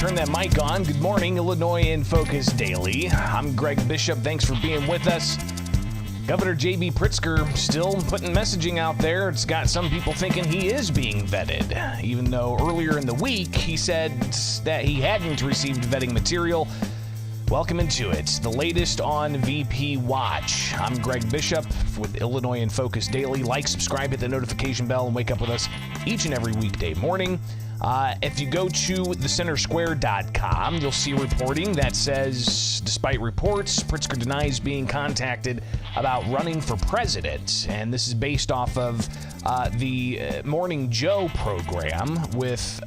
Turn that mic on. Good morning, Illinois in Focus Daily. I'm Greg Bishop. Thanks for being with us. Governor J.B. Pritzker still putting messaging out there. It's got some people thinking he is being vetted, even though earlier in the week he said that he hadn't received vetting material. Welcome into it. The latest on VP Watch. I'm Greg Bishop with Illinois in Focus Daily. Like, subscribe, hit the notification bell, and wake up with us each and every weekday morning. If you go to thecentersquare.com, you'll see reporting that says, despite reports, Pritzker denies being contacted about running for president. And this is based off of the Morning Joe program with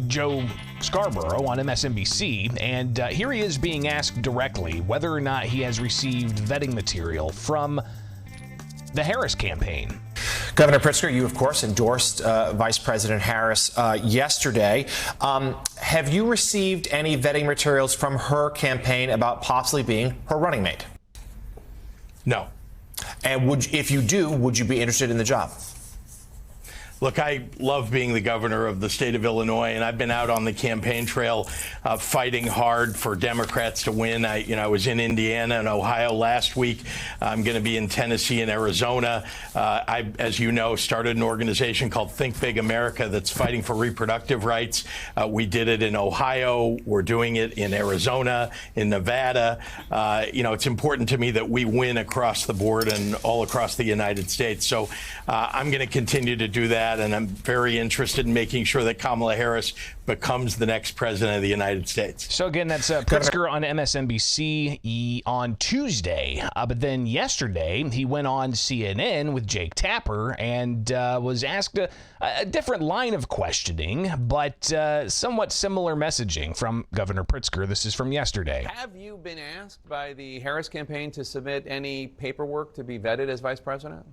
Joe Scarborough on MSNBC. And here he is being asked directly whether or not he has received vetting material from the Harris campaign. Governor Pritzker, you, of course, endorsed Vice President Harris yesterday. Have you received any vetting materials from her campaign about possibly being her running mate? No. And if you do, would you be interested in the job? Look, I love being the governor of the state of Illinois, and I've been out on the campaign trail fighting hard for Democrats to win. I was in Indiana and Ohio last week. I'm going to be in Tennessee and Arizona. I, as you know, started an organization called Think Big America that's fighting for reproductive rights. We did it in Ohio. We're doing it in Arizona, in Nevada. It's important to me that we win across the board and all across the United States. So I'm going to continue to do that. And I'm very interested in making sure that Kamala Harris becomes the next president of the United States. So again, that's Pritzker on MSNBC on Tuesday. But then yesterday, he went on CNN with Jake Tapper and was asked a different line of questioning, but somewhat similar messaging from Governor Pritzker. This is from yesterday. Have you been asked by the Harris campaign to submit any paperwork to be vetted as vice president?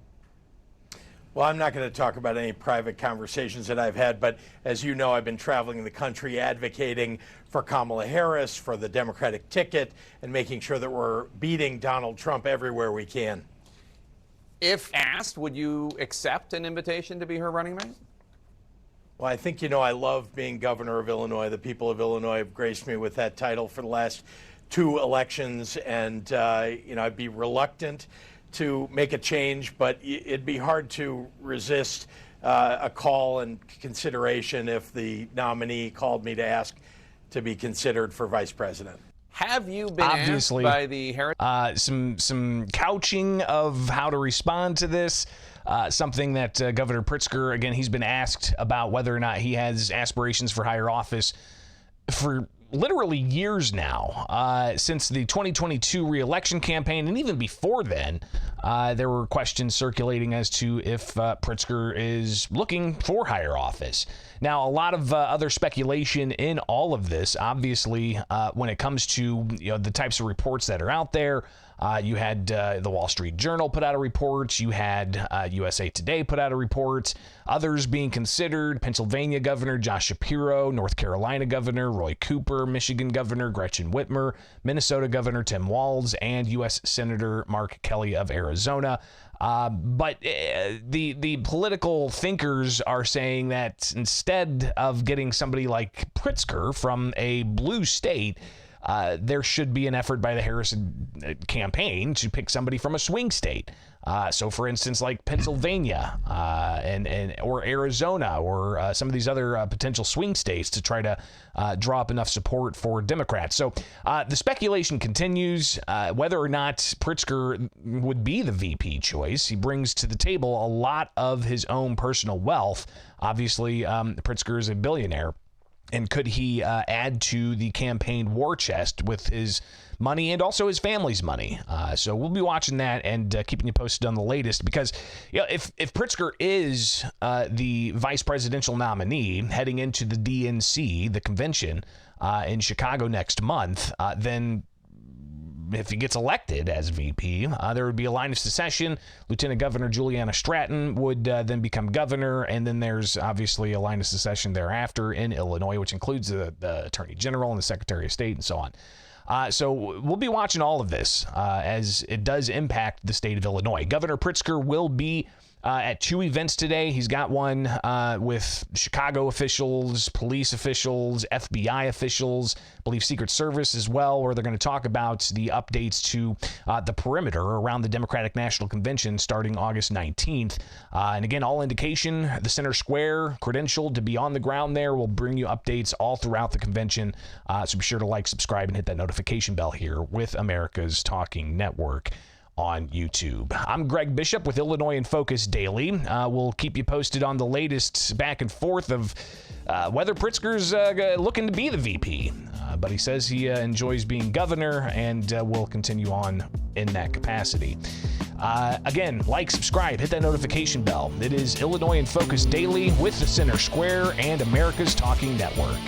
Well, I'm not going to talk about any private conversations that I've had, but as you know, I've been traveling the country advocating for Kamala Harris, for the Democratic ticket, and making sure that we're beating Donald Trump everywhere we can. If asked, would you accept an invitation to be her running mate? Well, I think, I love being governor of Illinois. The people of Illinois have graced me with that title for the last 2 elections, and, I'd be reluctant to make a change, but it'd be hard to resist a call and consideration if the nominee called me to ask to be considered for vice president. Have you been Obviously, asked by the Harris? Some couching of how to respond to this. Something that Governor Pritzker, again, he's been asked about whether or not he has aspirations for higher office for literally years now, since the 2022 re-election campaign, and even before then, there were questions circulating as to if Pritzker is looking for higher office. Now, a lot of other speculation in all of this, obviously, when it comes to the types of reports that are out there. You had the Wall Street Journal put out a report. You had USA Today put out a report. Others being considered: Pennsylvania Governor Josh Shapiro, North Carolina Governor Roy Cooper, Michigan Governor Gretchen Whitmer, Minnesota Governor Tim Walz, and U.S. Senator Mark Kelly of Arizona. But the political thinkers are saying that instead of getting somebody like Pritzker from a blue state, there should be an effort by the Harris campaign to pick somebody from a swing state. So, for instance, like Pennsylvania or Arizona or some of these other potential swing states to try to draw up enough support for Democrats. So the speculation continues whether or not Pritzker would be the VP choice. He brings to the table a lot of his own personal wealth. Obviously, Pritzker is a billionaire. And could he add to the campaign war chest with his money and also his family's money? So we'll be watching that and keeping you posted on the latest, because if Pritzker is the vice presidential nominee heading into the DNC, the convention in Chicago next month, then if he gets elected as VP, there would be a line of succession. Lieutenant Governor Juliana Stratton would then become governor, and then there's obviously a line of succession thereafter in Illinois, which includes the Attorney General and the Secretary of State and so on. So we'll be watching all of this as it does impact the state of Illinois. Governor Pritzker will be at 2 events today. He's got one with Chicago officials, police officials, FBI officials, I believe Secret Service as well, where they're going to talk about the updates to the perimeter around the Democratic National Convention starting August 19th. And again, all indication, the center square credentialed to be on the ground there. Will bring you updates all throughout the convention. So be sure to like, subscribe, and hit that notification bell here with America's Talking Network on YouTube. I'm Greg Bishop with Illinois in Focus Daily. We'll keep you posted on the latest back and forth of whether Pritzker's looking to be the VP. But he says he enjoys being governor and will continue on in that capacity. Again, like, subscribe, hit that notification bell. It is Illinois in Focus Daily with the Center Square and America's Talking Network.